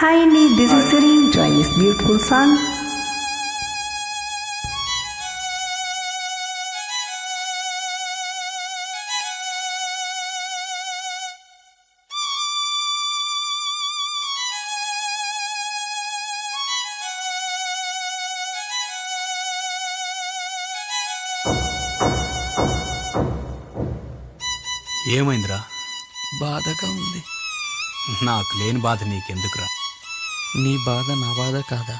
Hi Andy, this is Siri. Enjoy this beautiful song. ఏమైందిరా? బాధగా ఉంది. నాకు లేని బాధ నీకెందుకురా? నీ బాధ నా బాధ కాదా?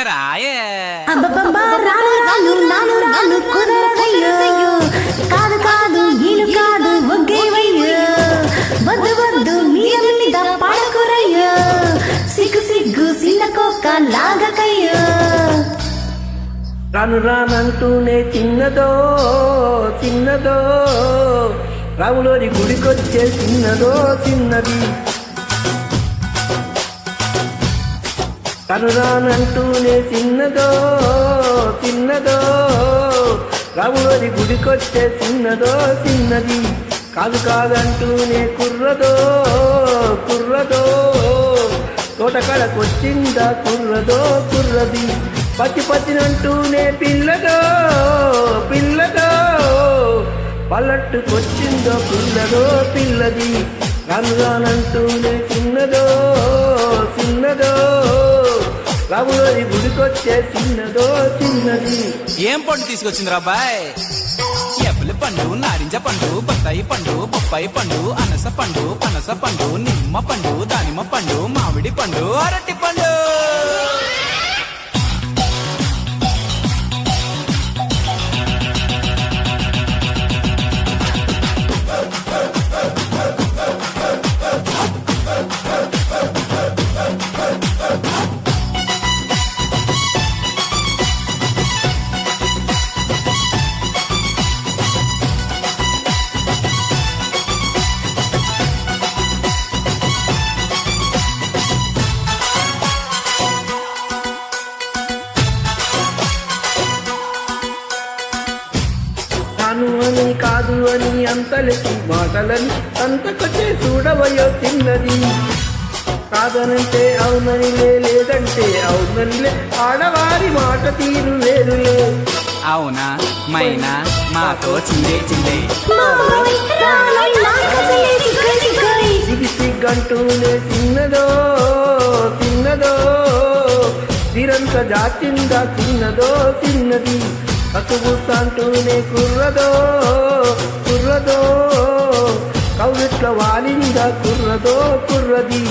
రాయే అబ్బబ్బబ్బా, రాను రాను నాను రాను కుదరదయ్యో, కాదు కాదు ఈలు కాదు ఒగ్గేవయ్యో, వద్దు వద్దు మీద మీద పడకురయ్యో, సిగ్గు సిగ్గు సిన్న కోక్క లాగకయ్యో. రాను రానంటూనే చిన్నదో చిన్నదో, రాములోని గుడికొచ్చే చిన్నదో చిన్నది. రాను రానంటూనే చిన్నదో చిన్నదో, రాములోని గుడికొచ్చే చిన్నదో చిన్నది. కాదు కాదంటూనే కుర్రదో కుర్రదో, తోటకడకొచ్చిందా కుర్రదో కుర్రది. పచ్చి పచ్చినంటూనే పిల్లదో పిల్లదో, పల్లట్టుకొచ్చిందో పిల్లదో పిల్లది. రాను రానంటూనే చిన్నదో చిన్నదో, రాములోని గుడికొచ్చే చిన్నదో చిన్నది. ఏం పండు తీసుకొచ్చిందిరా అబ్బాయ్? ఎప్పలి పండు, నారింజ పండు, బత్తాయి పండు, బొప్పాయి పండు, అనస పండు, పనస పండు, నిమ్మ పండు, దానిమ్మ పండు, మామిడి పండు, అరటి పండు. కాను అని కాదు అని అంతలకి మాటలని అంతకొచ్చే చూడవయో చిన్నది. కాదనంటే అవునని లేదంటే అవుననిలే, ఆడవారి మాట తీరు వేరులే. అవునా మైనా మాతో చిందే చిందే, సిగి సిగ్గంటూనే చిన్నదో చిన్నదో, తీరంత జాచిందా చిన్నదో చిన్నది. కసుబుసంటూనే కుర్రదో కుర్రదో, కౌగిట్ల వాలిందా కుర్రదో కుర్రది.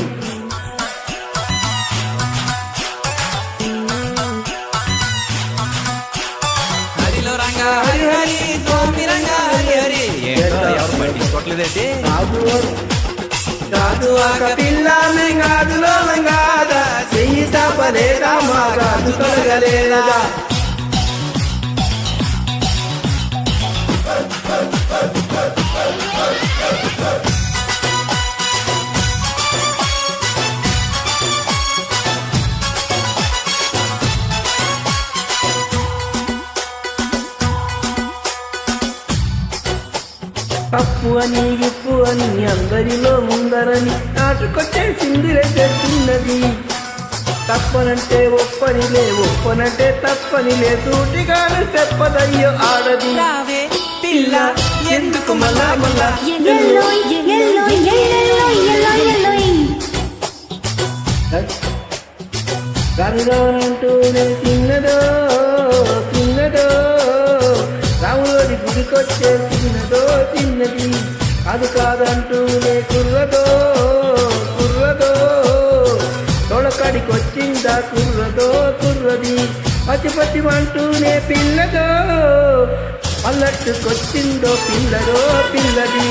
హరిలో రంగా హరి హరి, స్వామి రంగా హరి హరి. ఏంటో ఎవరు పట్టించుకోవట్లేదేంటి? కాదు ఆక పిల్ల మెంగాదులో మెంగాదా, చెయ్యి తపలేదా మా కాదు తొలగలేదా. తప్పు అని ఇప్పు అని అందరిలో ముందరని నాటుకొచ్చే సిందిరే చిన్నది. తప్పనంటే ఒప్పనిలే ఒప్పనంటే తప్పనిలే, సూటిగాను చెప్పదయ్యో ఆడది. రావే పిల్ల ఎందుకు మళ్ళా మళ్ళా, రానురానంటూనే చిన్నదో చిన్నదో, రాములోని గుడికొచ్చే చిన్నదో చిన్నది. అది కాదంటూనే కుర్రదో కుర్రదో, తొడకడికొచ్చిందా కుర్రదో కుర్రది. పచ్చి పచ్చిమంటూనే పిల్లదో, పల్లట్టుకొచ్చిందో పిల్లదో పిల్లది.